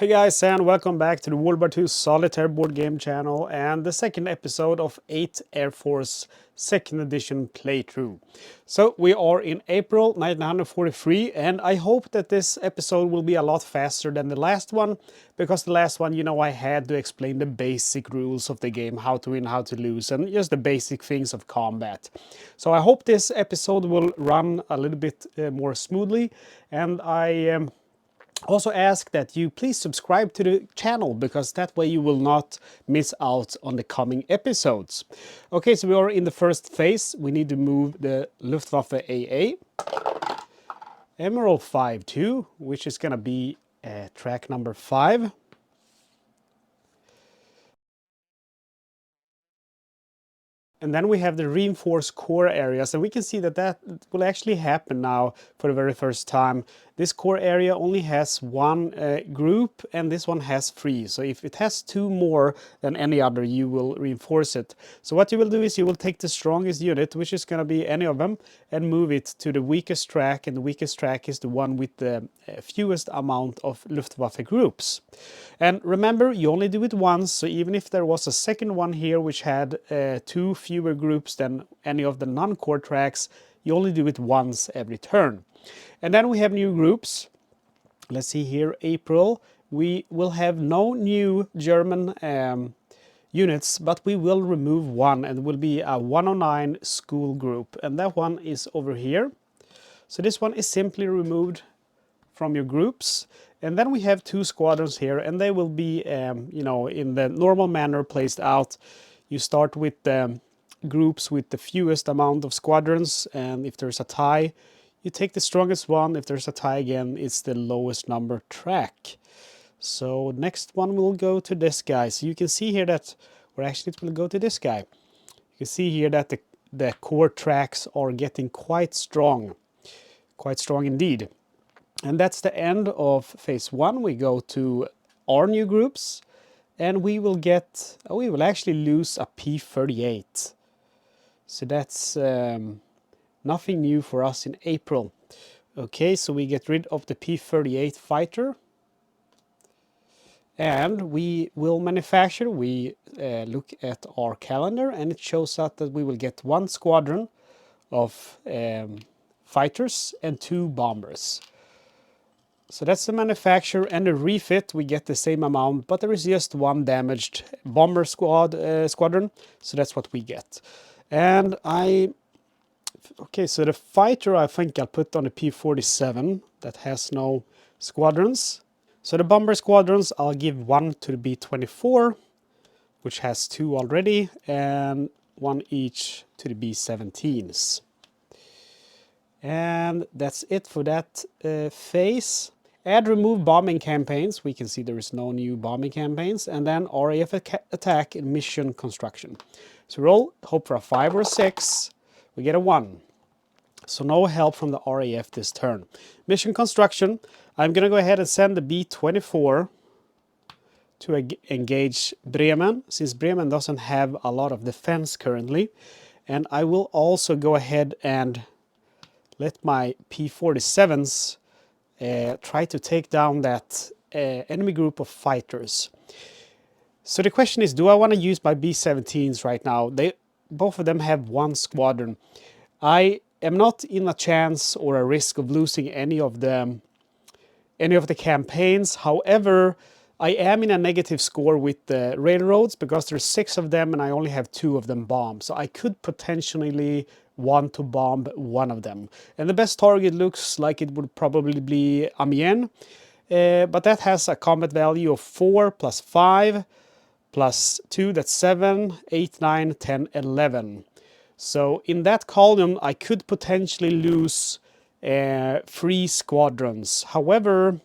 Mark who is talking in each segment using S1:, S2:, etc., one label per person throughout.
S1: Hey guys, and welcome back to the World War II Solitaire board game channel and the second episode of 8th Air Force 2nd edition playthrough. So we are in April 1943, and I hope that this episode will be a lot faster than the last one, because the last one, I had to explain the basic rules of the game, how to win, how to lose, and just the basic things of combat. So I hope this episode will run a little bit more smoothly, and I also ask that you please subscribe to the channel, because that way you will not miss out on the coming episodes. Okay, so we are in the first phase. We need to move the Luftwaffe AA, Emerald 5-2, which is going to be track number 5. And then we have the reinforced core areas, and we can see that that will actually happen now for the very first time. This core area only has one group, and this one has 3. So if it has 2 more than any other, you will reinforce it. So what you will do is you will take the strongest unit, which is going to be any of them, and move it to the weakest track, and the weakest track is the one with the fewest amount of Luftwaffe groups. And remember, you only do it once, so even if there was a second one here which had 2 fewer groups than any of the non-core tracks, you only do it once every turn. And then we have new groups. Let's see here, April. We will have no new German units, but we will remove one, and it will be a 109 school group, and that one is over here. So this one is simply removed from your groups. And then we have 2 squadrons here, and they will be, in the normal manner placed out. You start with the groups with the fewest amount of squadrons, and if there's a tie, you take the strongest one. If there's a tie again, it's the lowest number track. So next one will go to this guy. So you can see here that, or actually it will go to this guy. You can see here that the core tracks are getting quite strong indeed. And that's the end of phase 1. We go to our new groups, and we will actually lose a P-38. So that's nothing new for us in April. Okay, so we get rid of the P-38 fighter, and we will manufacture. We look at our calendar, and it shows us that we will get 1 squadron of fighters and 2 bombers. So that's the manufacture, and the refit, we get the same amount, but there is just 1 damaged bomber squadron, so that's what we get. And okay, so the fighter, I think I'll put on the P-47, that has no squadrons. So the bomber squadrons, I'll give 1 to the B-24, which has 2 already, and 1 each to the B-17s. And that's it for that phase. Add remove bombing campaigns. We can see there is no new bombing campaigns. And then RAF attack and mission construction. So roll, hope for a 5 or a 6. We get a 1. So no help from the RAF this turn. Mission construction. I'm going to go ahead and send the B-24 to engage Bremen, since Bremen doesn't have a lot of defense currently. And I will also go ahead and let my P-47s try to take down that enemy group of fighters. So the question is, do I want to use my B-17s right now? Both of them have 1 squadron. I am not in a chance or a risk of losing any of the campaigns. However, I am in a negative score with the railroads, because there's 6 of them and I only have 2 of them bombed. So I could potentially want to bomb 1 of them. And the best target looks like it would probably be Amiens. But that has a combat value of 4 plus 5 plus 2, that's 7, 8, 9, 10, 11. So in that column, I could potentially lose 3 squadrons. However,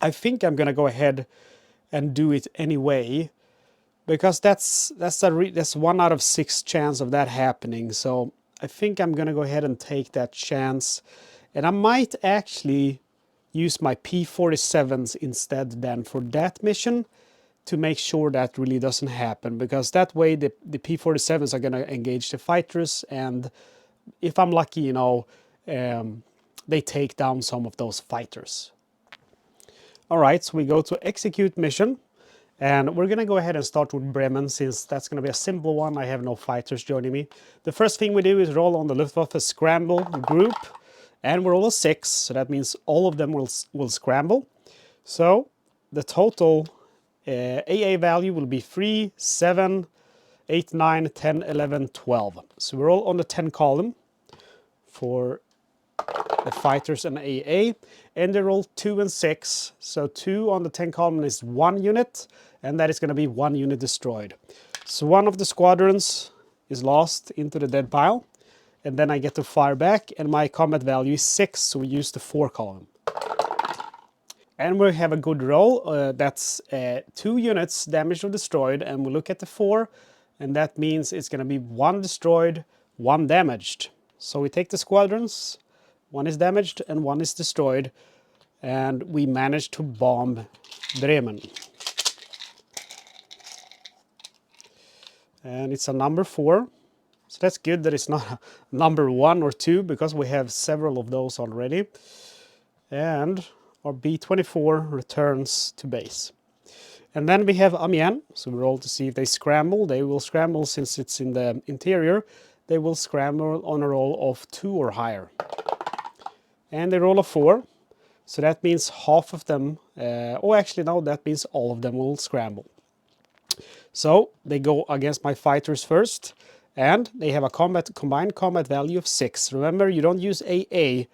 S1: I think I'm going to go ahead and do it anyway, because that's 1 out of 6 chance of that happening. So I think I'm going to go ahead and take that chance. And I might actually use my P-47s instead then for that mission, to make sure that really doesn't happen, because that way the P-47s are going to engage the fighters, and if I'm lucky, they take down some of those fighters. All right, so we go to execute mission. And we're going to go ahead and start with Bremen, since that's going to be a simple one. I have no fighters joining me. The first thing we do is roll on the Luftwaffe scramble group. And we roll a 6, so that means all of them will scramble. So the total AA value will be 3, 7, 8, 9, 10, 11, 12. So we're all on the 10 column for the fighters and AA, and they roll 2 and 6. So 2 on the 10 column is 1 unit, and that is going to be 1 unit destroyed. So one of the squadrons is lost into the dead pile, and then I get to fire back, and my combat value is 6, so we use the 4 column. And we have a good roll, that's 2 units damaged or destroyed, and we look at the 4, and that means it's going to be 1 destroyed, 1 damaged. So we take the squadrons, 1 is damaged and 1 is destroyed, and we managed to bomb Bremen. And it's a number 4, so that's good that it's not a number 1 or 2, because we have several of those already. And our B-24 returns to base. And then we have Amiens, so we roll to see if they scramble. They will scramble since it's in the interior. They will scramble on a roll of 2 or higher. And they roll a 4, so that means half of them, actually no, that means all of them will scramble. So they go against my fighters first, and they have a combined combat value of 6. Remember, you don't use AA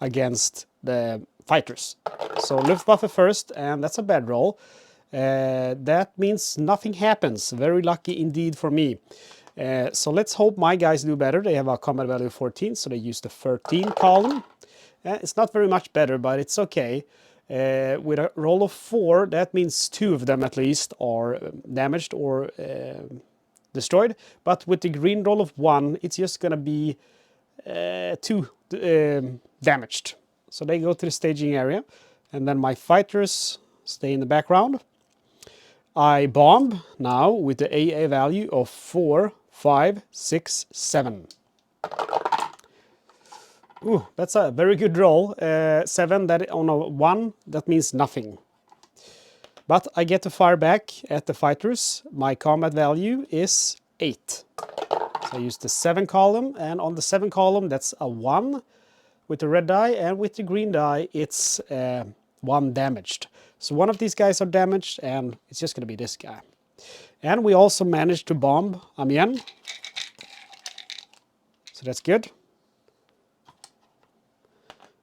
S1: against the fighters. So Luftwaffe first, and that's a bad roll. That means nothing happens. Very lucky indeed for me. So let's hope my guys do better. They have a combat value of 14, so they use the 13 column. It's not very much better, but it's okay. With a roll of 4, that means 2 of them at least are damaged or destroyed. But with the green roll of 1, it's just going to be 2 damaged. So they go to the staging area, and then my fighters stay in the background. I bomb now with the AA value of 4, 5, 6, 7. Ooh, that's a very good roll. 7, that on a 1, that means nothing. But I get to fire back at the fighters. My combat value is 8. So I use the 7 column, and on the 7 column, that's a 1 with the red die, and with the green die, it's 1 damaged. So one of these guys are damaged, and it's just going to be this guy. And we also managed to bomb Amiens. So that's good.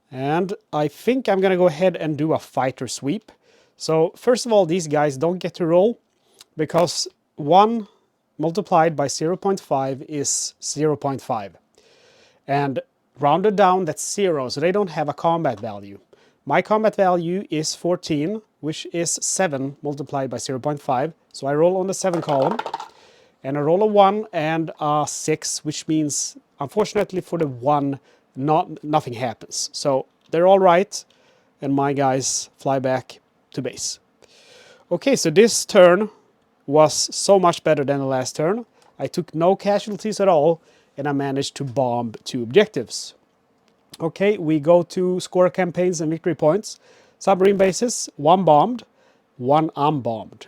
S1: And I think I'm going to go ahead and do a fighter sweep. So first of all, these guys don't get to roll, because 1 multiplied by 0.5 is 0.5. And rounded down, that's 0, so they don't have a combat value. My combat value is 14, which is 7 multiplied by 0.5. So I roll on the 7 column, and I roll a 1 and a 6, which means, unfortunately for the 1, nothing happens. So they're all right, and my guys fly back to base. Okay, so this turn was so much better than the last turn. I took no casualties at all, and I managed to bomb 2 objectives. Okay, we go to score campaigns and victory points. Submarine bases, 1 bombed, 1 unbombed.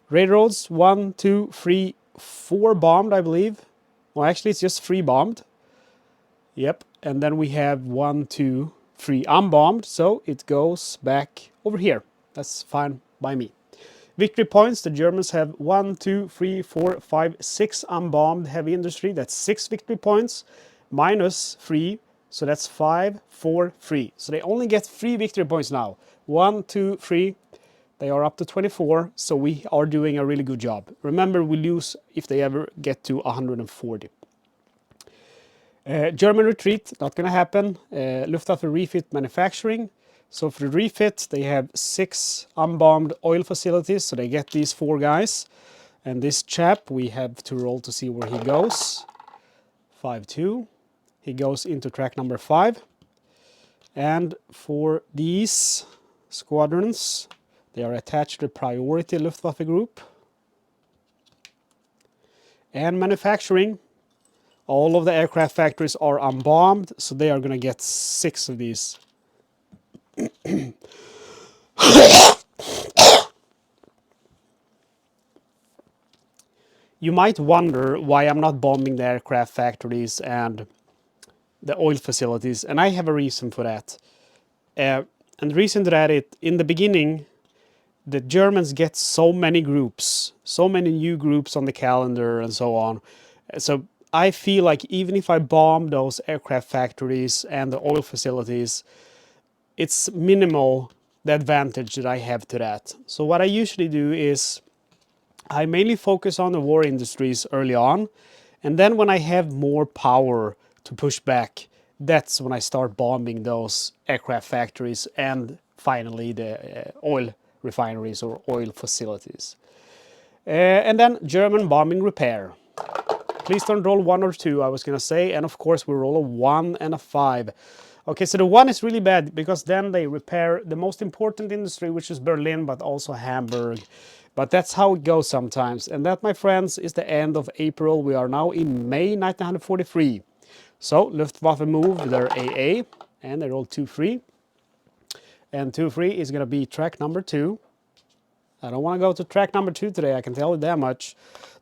S1: Railroads, 1, 2, 3, 4 bombed, I believe. Well, actually, it's just 3 bombed. Yep, and then we have 1, 2, 3 unbombed, so it goes back over here. That's fine by me. Victory points, the Germans have 1, 2, 3, 4, 5, 6 unbombed heavy industry. That's 6 victory points, minus 3, so that's 5, 4, 3. So they only get 3 victory points now. 1, 2, 3. They are up to 24, so we are doing a really good job. Remember, we lose if they ever get to 140. German retreat, not going to happen. Luftwaffe refit manufacturing. So for the refit, they have 6 unbombed oil facilities, so they get these 4 guys. And this chap, we have to roll to see where he goes. 5-2. He goes into track number 5. And for these squadrons, they are attached to the priority Luftwaffe group. And manufacturing. All of the aircraft factories are unbombed, so they are going to get 6 of these. You might wonder why I'm not bombing the aircraft factories and the oil facilities, and I have a reason for that. And the reason to that is, in the beginning, the Germans get so many groups, so many new groups on the calendar and so on. So I feel like even if I bomb those aircraft factories and the oil facilities, it's minimal the advantage that I have to that. So what I usually do is I mainly focus on the war industries early on, and then when I have more power to push back, that's when I start bombing those aircraft factories and finally the oil refineries or oil facilities. And then German bombing repair. Please don't roll 1 or 2, I was going to say, and of course we roll a 1 and a 5. Okay, so the 1 is really bad because then they repair the most important industry, which is Berlin, but also Hamburg. But that's how it goes sometimes. And that, my friends, is the end of April. We are now in May 1943. So Luftwaffe move their AA, and they roll 2-3. And 2-3 is going to be track number 2. I don't want to go to track number 2 today, I can tell you that much.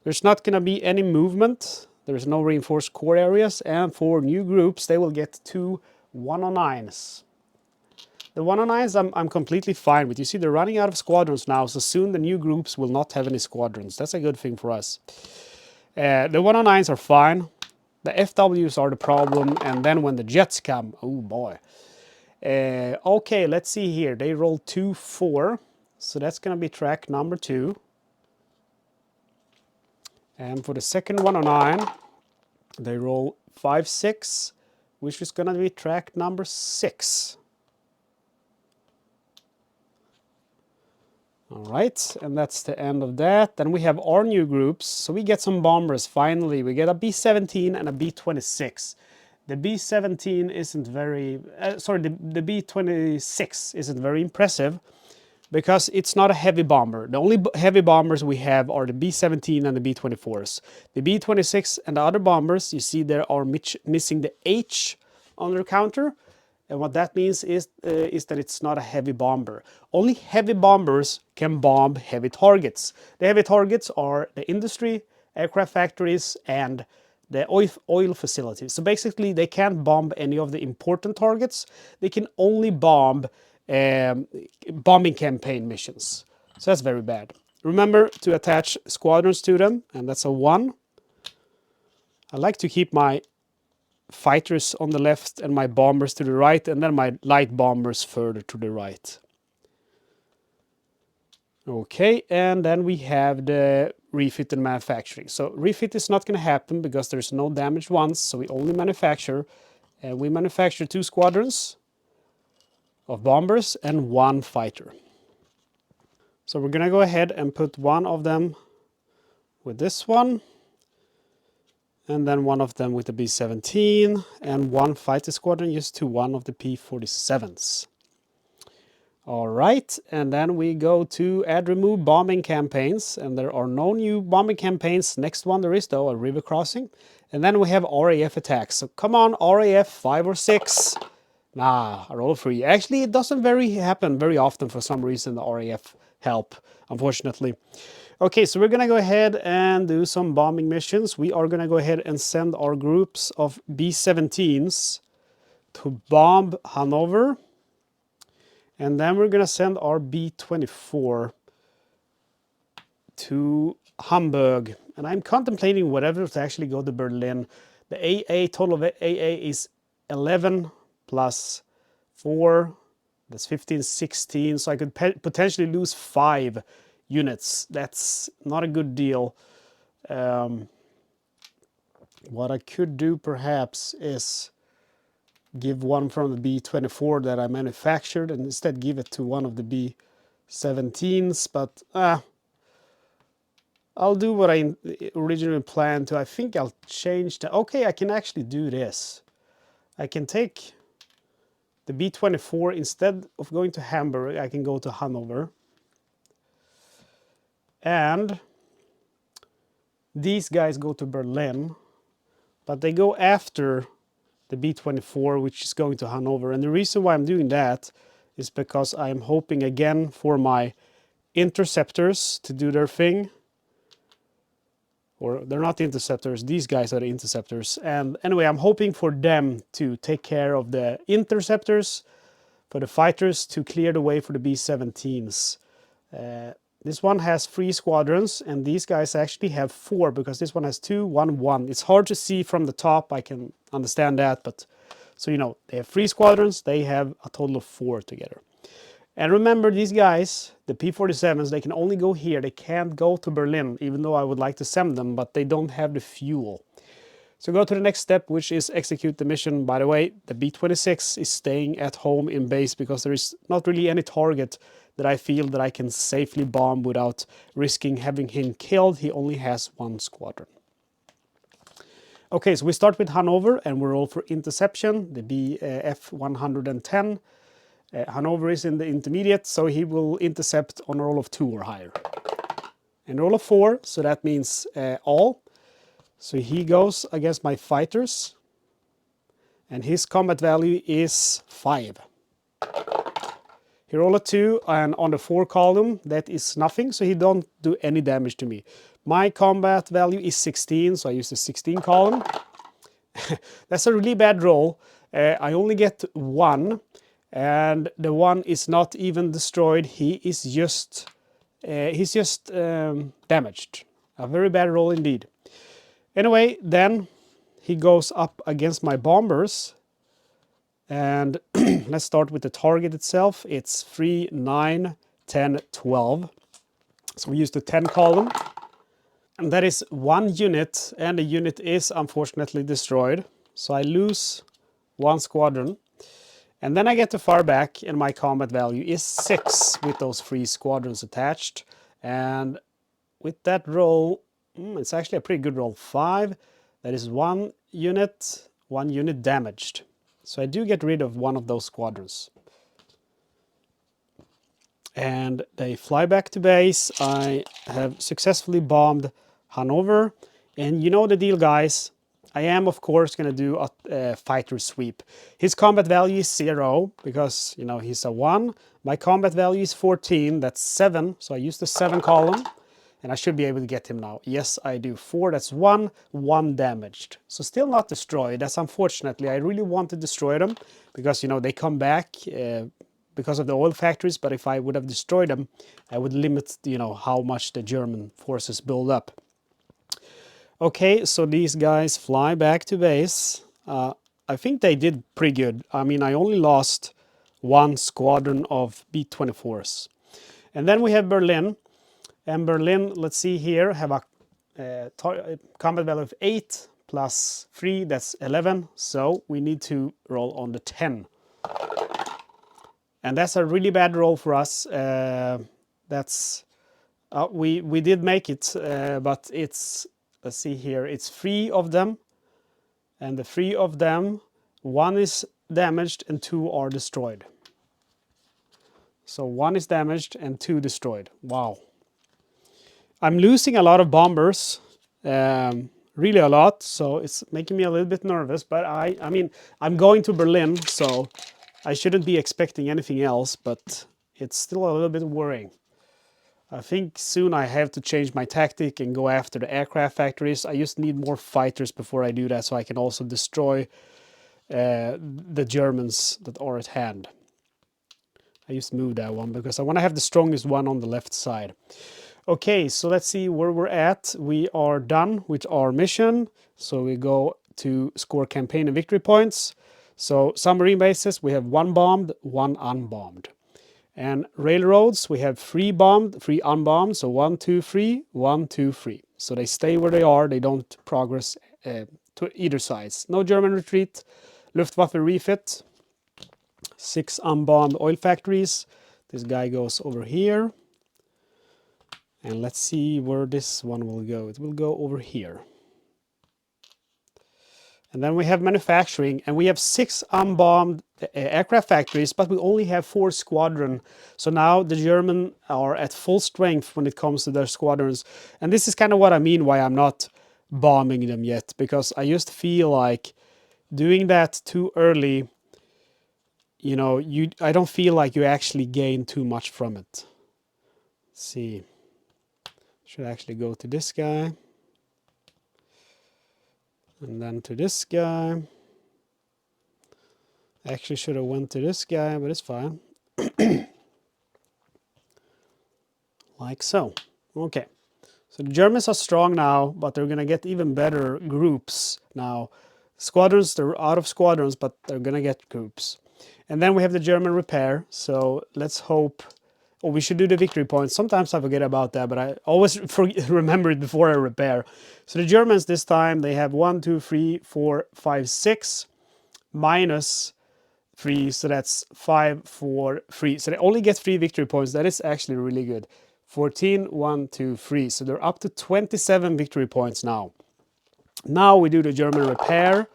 S1: There's not going to be any movement. There's no reinforced core areas. And for new groups, they will get 2 109s. The 109s I'm completely fine with. You see, they're running out of squadrons now, so soon the new groups will not have any squadrons. That's a good thing for us. The 109s are fine. The FWs are the problem, and then when the jets come, oh boy. Okay, let's see here. They roll 2-4, so that's going to be track number 2. And for the second 109, they roll 5-6, which is going to be track number 6. All right, and that's the end of that. Then we have our new groups. So we get some bombers finally. We get a B-17 and a B-26. The B-17 isn't very, the B-26 isn't very impressive because it's not a heavy bomber. The only heavy bombers we have are the B-17 and the B-24s. The B-26 and the other bombers, you see there are missing the H on their counter. And what that means is that it's not a heavy bomber. Only heavy bombers can bomb heavy targets. The heavy targets are the industry, aircraft factories, and the oil facilities. So basically, they can't bomb any of the important targets. They can only bomb bombing campaign missions. So that's very bad. Remember to attach squadrons to them, and that's a 1. I like to keep my fighters on the left and my bombers to the right, and then my light bombers further to the right. Okay, and then we have the refit and manufacturing. So refit is not going to happen because there's no damaged ones, so we only manufacture. And we manufacture 2 squadrons of bombers and 1 fighter. So we're going to go ahead and put one of them with this one, and then one of them with the B-17, and 1 fighter squadron just to one of the P-47s. All right, and then we go to add remove bombing campaigns, and there are no new bombing campaigns. Next one there is though, a river crossing. And then we have RAF attacks. So come on, RAF 5 or 6. Nah, I roll 3. Actually, it doesn't happen very often for some reason, the RAF help, unfortunately. Okay, so we're going to go ahead and do some bombing missions. We are going to go ahead and send our groups of B-17s to bomb Hanover. And then we're going to send our B-24 to Hamburg. And I'm contemplating whether to actually go to Berlin. The AA, total of AA is 11 plus 4. That's 15, 16. So I could potentially lose 5 units. That's not a good deal. What I could do perhaps is give one from the B-24 that I manufactured and instead give it to one of the B-17s, but I'll do what I originally planned to. I think I'll change the... Okay, I can actually do this. I can take the B-24, instead of going to Hamburg, I can go to Hanover. And these guys go to Berlin, but they go after the B-24, which is going to Hanover. And the reason why I'm doing that is because I'm hoping again for my interceptors to do their thing. Or they're not interceptors, these guys are the interceptors. And anyway, I'm hoping for them to take care of the interceptors, for the fighters to clear the way for the B-17s. This one has 3 squadrons, and these guys actually have 4, because this one has 2, 1, 1. It's hard to see from the top, I can understand that, but so you know, they have 3 squadrons, they have a total of 4 together. And remember, these guys, the P-47s, they can only go here. They can't go to Berlin, even though I would like to send them, but they don't have the fuel. So go to the next step, which is execute the mission. By the way, the B-26 is staying at home in base because there is not really any target that I feel that I can safely bomb without risking having him killed. He only has 1 squadron. Okay, so we start with Hanover and we roll for interception, the BF-110. Hanover is in the intermediate, so he will intercept on a roll of 2 or higher. And roll of 4, so that means all. So he goes against my fighters, and his combat value is 5. He rolled a 2, and on the 4 column, that is nothing, so he don't do any damage to me. My combat value is 16, so I use the 16 column. That's a really bad roll. I only get 1. And the 1 is not even destroyed. He is just, damaged. A very bad roll indeed. Anyway, then he goes up against my bombers. And let's start with the target itself. It's 3, 9, 10, 12. So we use the 10 column. And that is 1 unit. And the unit is unfortunately destroyed. So I lose 1 squadron. And then I get to far back, and my combat value is 6 with those 3 squadrons attached. And with that roll, it's actually a pretty good roll, 5. That is 1 unit damaged. So I do get rid of 1 of those squadrons. And they fly back to base. I have successfully bombed Hanover. And you know the deal, guys. I am, of course, going to do a fighter sweep. His combat value is 0, because, you know, he's a 1. My combat value is 14, that's 7, so I use the 7 column, and I should be able to get him now. Yes, I do. 4, that's 1 damaged. So still not destroyed, that's unfortunately. I really want to destroy them, because, you know, they come back because of the oil factories, but if I would have destroyed them, I would limit, you know, how much the German forces build up. Okay, so these guys fly back to base. I think they did pretty good. I mean, I only lost 1 squadron of B-24s. And then we have Berlin. And Berlin, let's see here, have a combat value of 8 plus 3, that's 11. So we need to roll on the 10. And that's a really bad roll for us. We did make it, but it's... Let's see here, it's 3 of them, and the 3 of them, 1 is damaged and 2 are destroyed. So 1 is damaged and 2 destroyed. Wow. I'm losing a lot of bombers, really a lot, so it's making me a little bit nervous, but I mean, I'm going to Berlin, so I shouldn't be expecting anything else, but it's still a little bit worrying. I think soon I have to change my tactic and go after the aircraft factories. I just need more fighters before I do that, so I can also destroy the Germans that are at hand. I just moved that one because I want to have the strongest one on the left side. Okay, so let's see where we're at. We are done with our mission. So we go to score campaign and victory points. So submarine bases, we have 1 bombed, 1 unbombed. And railroads, we have 3 bombed, 3 unbombed, so 1, 2, 3, 1, 2, 3. So they stay where they are, they don't progress to either sides. No German retreat, Luftwaffe refit, 6 unbombed oil factories. This guy goes over here. And let's see where this one will go. It will go over here. And then we have manufacturing, and we have 6 unbombed aircraft factories, but we only have 4 squadron. So now the Germans are at full strength when it comes to their squadrons. And this is kind of what I mean why I'm not bombing them yet, because I just feel like doing that too early, you know, I don't feel like you actually gain too much from it. Let's see. Should actually go to this guy. And then to this guy. Actually should have went to this guy, but it's fine. Like so. Okay. So the Germans are strong now, but they're going to get even better groups now. Squadrons, they're out of squadrons, but they're going to get groups. And then we have the German repair. So let's hope... Oh, we should do the victory points. Sometimes I forget about that, but I always remember it before I repair. So the Germans this time, they have 1, 2, 3, 4, 5, 6 minus 3. So that's 5, 4, 3. So they only get 3 victory points. That is actually really good. 14, 1, 2, 3. So they're up to 27 victory points now. Now we do the German repair.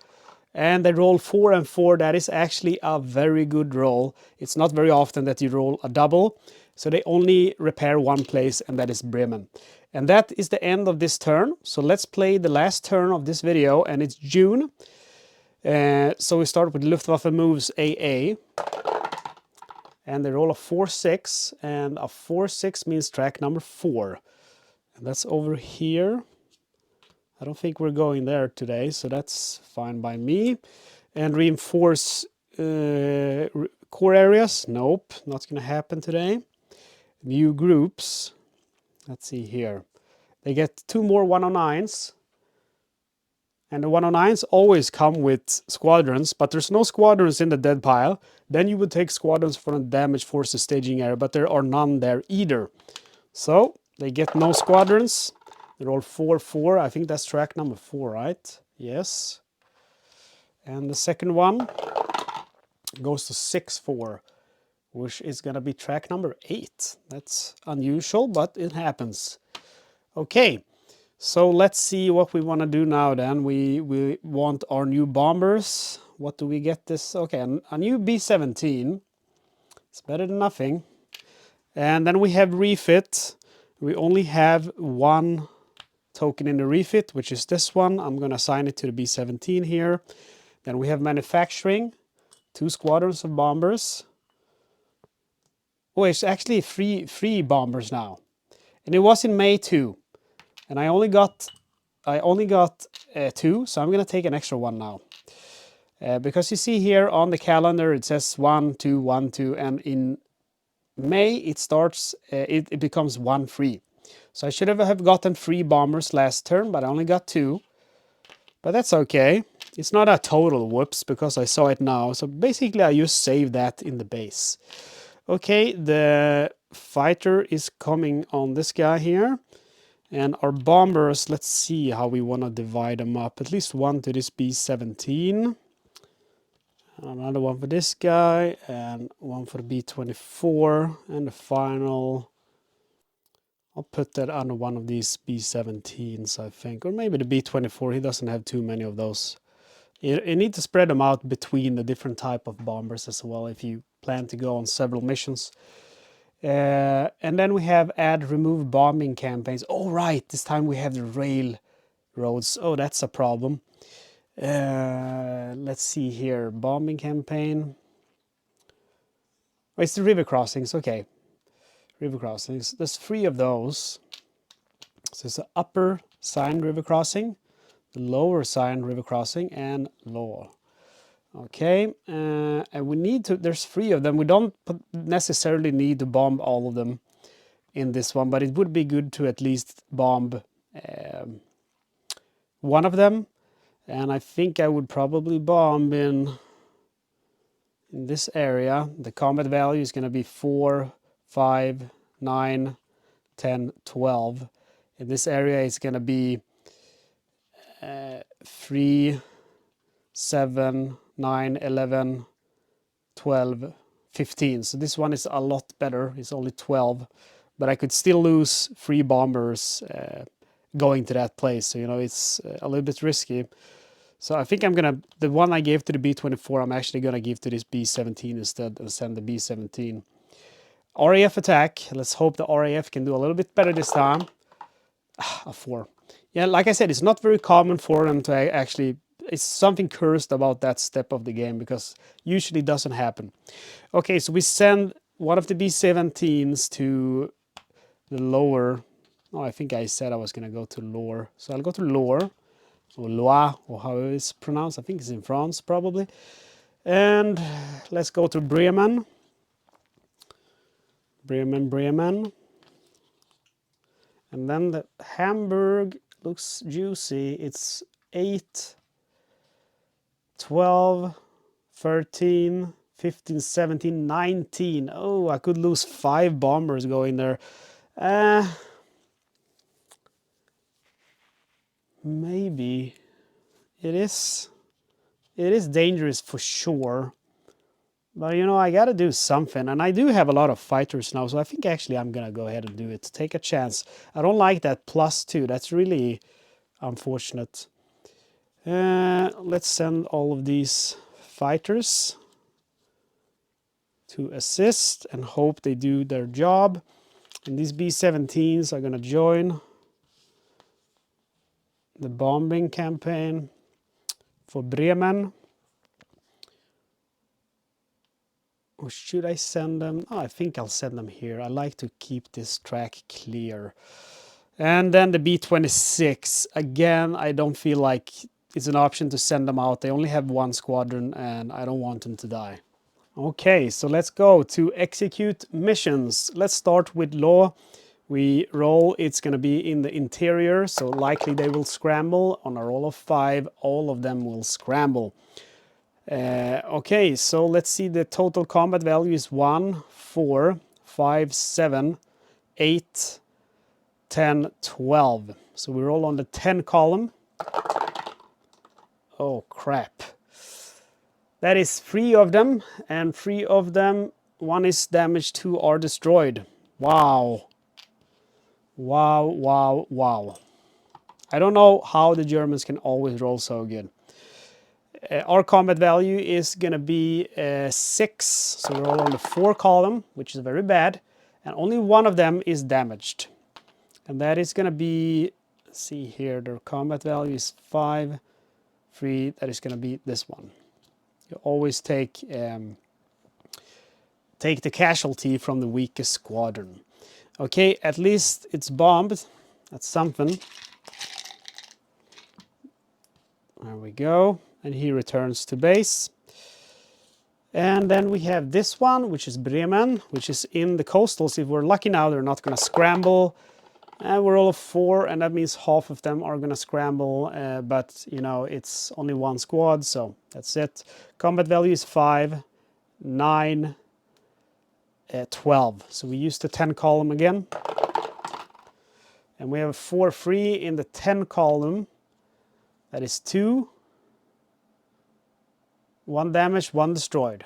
S1: And they roll 4 and 4. That is actually a very good roll. It's not very often that you roll a double. So they only repair one place, and that is Bremen. And that is the end of this turn. So let's play the last turn of this video, and it's June. So we start with Luftwaffe moves AA. And they roll a 4-6, and a 4-6 means track number 4. And that's over here. I don't think we're going there today, so that's fine by me. And reinforce core areas. Nope, not going to happen today. New groups. Let's see here. They get 2 more 109s. And the 109s always come with squadrons, but there's no squadrons in the dead pile. Then you would take squadrons from the damage forces staging area, but there are none there either. So they get no squadrons. They roll 4-4. I think that's track number 4, right? Yes. And the second one goes to 6-4, which is going to be track number 8. That's unusual, but it happens. Okay, so let's see what we want to do now then. We want our new bombers. What do we get this? Okay, a new B-17. It's better than nothing. And then we have refit. We only have 1 token in the refit, which is this one. I'm going to assign it to the B-17 here. Then we have manufacturing. 2 squadrons of bombers. Oh, it's actually three bombers now. And it was in May too. And I only got 2, so I'm going to take an extra one now. Because you see here on the calendar, it says 1, 2, 1, 2, and in May it starts, it becomes 1 free. So I should have gotten 3 bombers last turn, but I only got 2. But that's okay. It's not a total whoops because I saw it now. So basically I just save that in the base. Okay, the fighter is coming on this guy here. And our bombers, let's see how we want to divide them up. At least 1 to this B-17. Another one for this guy. And 1 for the B-24. And the final... I'll put that under one of these B-17s, I think. Or maybe the B-24. He doesn't have too many of those. You need to spread them out between the different type of bombers as well if you plan to go on several missions. And then we have add remove bombing campaigns. Oh, right. This time we have the railroads. Oh, that's a problem. Let's see here. Bombing campaign. Oh, it's the river crossings. Okay. River crossings. There's 3 of those. So there's the upper Seine river crossing, the lower Seine river crossing, and lower. Okay, and we need to, there's 3 of them. We don't necessarily need to bomb all of them in this one, but it would be good to at least bomb one of them. And I think I would probably bomb in this area. The combat value is going to be 4, 5, 9, 10, 12. In this area, it's going to be 3, 7, 9, 11, 12, 15. So this one is a lot better. It's only 12. But I could still lose 3 bombers going to that place. So, you know, it's a little bit risky. So I think I'm going to... The one I gave to the B-24, I'm actually going to give to this B-17 instead and send the B-17. RAF attack. Let's hope the RAF can do a little bit better this time. A 4. Yeah, like I said, it's not very common for them to actually it's something cursed about that step of the game, because usually it doesn't happen. Okay, so we send one of the B-17s to the lower. Oh, I think I said I was going to go to Loire. So I'll go to Loire, or Loire, or how it's pronounced. I think it's in France, probably. And let's go to Bremen. Bremen. And then the Hamburg looks juicy. It's 8, 12, 13, 15, 17, 19. Oh, I could lose 5 bombers going there. Maybe. It is dangerous for sure. But, you know, I got to do something. And I do have a lot of fighters now, so I think actually I'm going to go ahead and do it. Take a chance. I don't like that +2. That's really unfortunate. Let's send all of these fighters to assist and hope they do their job. And these B-17s are going to join the bombing campaign for Bremen. Or should I send them? Oh, I think I'll send them here. I like to keep this track clear. And then the B-26. Again, I don't feel like it's an option to send them out. They only have 1 squadron, and I don't want them to die. Okay, so let's go to execute missions. Let's start with Law. We roll, it's going to be in the interior, so likely they will scramble. On a roll of 5, all of them will scramble. Okay, so let's see, the total combat value is 1, 4, 5, 7, 8, 10, 12. So we roll on the 10 column. Oh, crap. That is 3 of them, and 3 of them, 1 is damaged, 2 are destroyed. Wow. Wow. I don't know how the Germans can always roll so good. Our combat value is going to be 6, so we roll on the 4 column, which is very bad, and only 1 of them is damaged. And that is going to be, let's see here, their combat value is 5, 3, that is going to be this one. You always take the casualty from the weakest squadron. Okay, at least it's bombed. That's something. There we go. And he returns to base. And then we have this one, which is Bremen, which is in the coastals. If we're lucky now, they're not going to scramble. And we're all 4, and that means half of them are going to scramble. But, you know, it's only 1 squad, so that's it. Combat value is 5, 9, 12. So we use the 10 column again. And we have 4 free in the 10 column. That is 2. 1 damaged, 1 destroyed.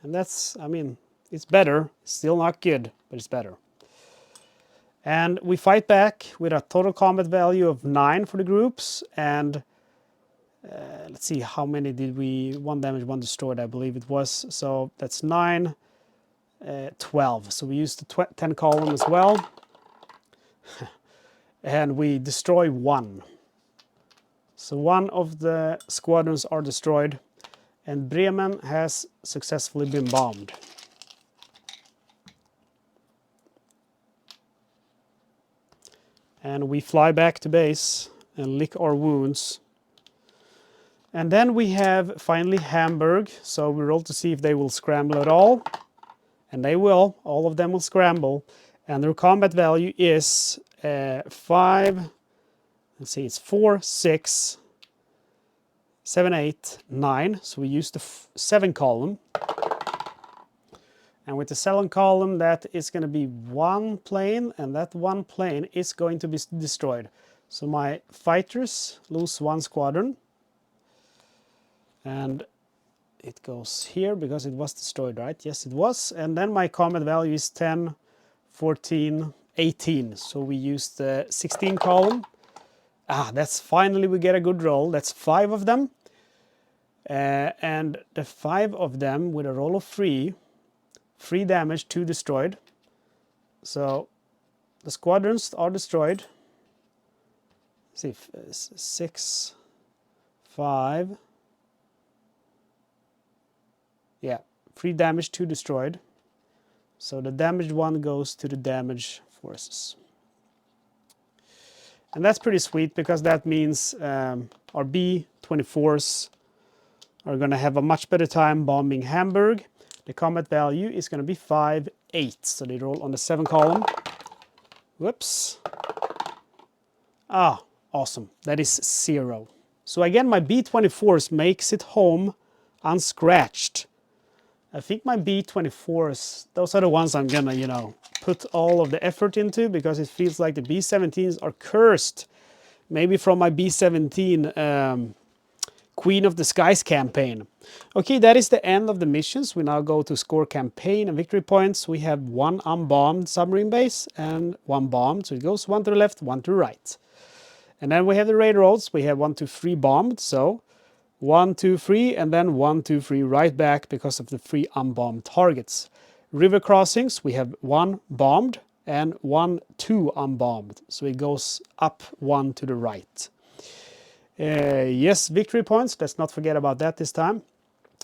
S1: And that's, I mean, it's better. Still not good, but it's better. And we fight back with a total combat value of 9 for the groups. And let's see, how many did we... 1 damaged, 1 destroyed, I believe it was. So that's 9, 12. So we use the 10 column as well. And we destroy 1. So 1 of the squadrons are destroyed. And Bremen has successfully been bombed. And we fly back to base and lick our wounds. And then we have finally Hamburg. So we roll to see if they will scramble at all. And they will. All of them will scramble. And their combat value is 5. Let's see, it's 4, 6, 7, 8, 9. So we use the 7 column. And with the 7 column, that is going to be 1 plane. And that 1 plane is going to be destroyed. So my fighters lose 1 squadron. And it goes here because it was destroyed, right? Yes, it was. And then my combat value is 10, 14, 18. So we use the 16 column. That's finally we get a good roll. That's 5 of them. And the 5 of them with a roll of 3 damage, 2 destroyed. So the squadrons are destroyed. Let's see, 6, 5. Yeah, 3 damage, 2 destroyed. So the damaged one goes to the damaged forces. And that's pretty sweet because that means our B-24s are going to have a much better time bombing Hamburg. The combat value is going to be 5, 8. So they roll on the 7 column. Whoops. Ah, awesome. That is 0. So again, my B-24s makes it home unscratched. I think my B-24s, those are the ones I'm gonna, put all of the effort into because it feels like the B-17s are cursed. Maybe from my B-17 Queen of the Skies campaign. Okay, that is the end of the missions. We now go to score campaign and victory points. We have 1 unbombed submarine base and 1 bombed. So it goes 1 to the left, 1 to the right. And then we have the raid rolls. We have 1, 2, 3 bombed. So 1, 2, 3, and then 1, 2, 3 right back because of the 3 unbombed targets. River crossings, we have 1 bombed and 1, 2 unbombed. So it goes up 1 to the right. Yes, victory points. Let's not forget about that this time.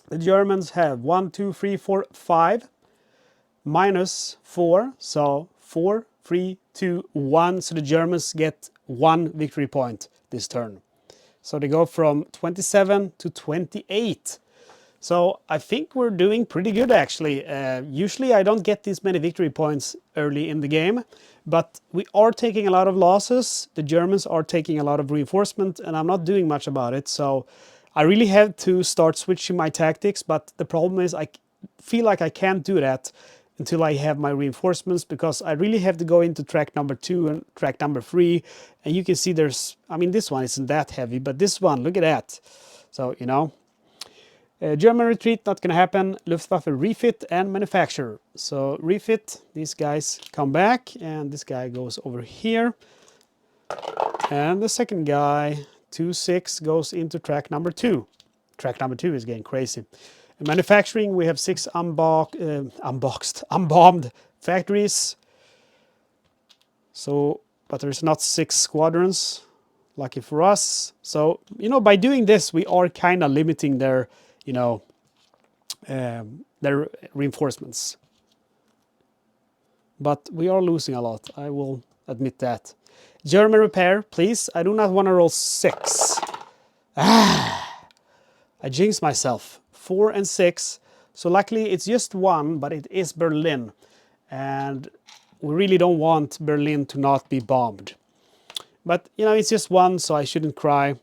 S1: The Germans have 1, 2, 3, 4, 5, minus 4. So 4, 3, 2, 1. So the Germans get 1 victory point this turn. So they go from 27 to 28. So I think we're doing pretty good actually. Usually I don't get this many victory points early in the game, but we are taking a lot of losses. The Germans are taking a lot of reinforcement and I'm not doing much about it. So I really have to start switching my tactics, but the problem is I feel like I can't do that until I have my reinforcements because I really have to go into track number 2 and track number 3. And you can see there's, I mean, this one isn't that heavy, but this one, look at that. So, German retreat, not going to happen. Luftwaffe refit and manufacture. So refit, these guys come back and this guy goes over here. And the second guy, 2-6, goes into track number 2. Track number 2 is getting crazy. In manufacturing, we have 6 unbombed factories. So, but there's not 6 squadrons, lucky for us. So, by doing this, we are kind of limiting their their reinforcements. But we are losing a lot, I will admit that. German repair, please. I do not want to roll 6. I jinxed myself. 4 and 6. So luckily it's just 1, but it is Berlin. And we really don't want Berlin to not be bombed. But, it's just 1, so I shouldn't cry.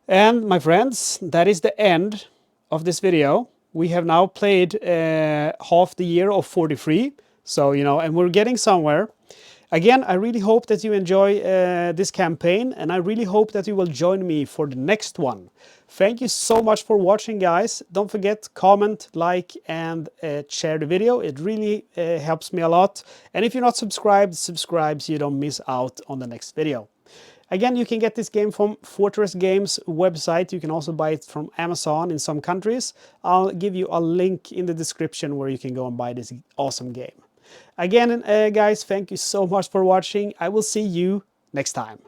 S1: And my friends, that is the end of this video. We have now played half the year of 43. So, and we're getting somewhere. Again, I really hope that you enjoy this campaign and I really hope that you will join me for the next one. Thank you so much for watching, guys. Don't forget, comment, like and share the video. It really helps me a lot. And if you're not subscribed, subscribe so you don't miss out on the next video. Again, you can get this game from Fortress Games website. You can also buy it from Amazon in some countries. I'll give you a link in the description where you can go and buy this awesome game. Again, guys, thank you so much for watching. I will see you next time.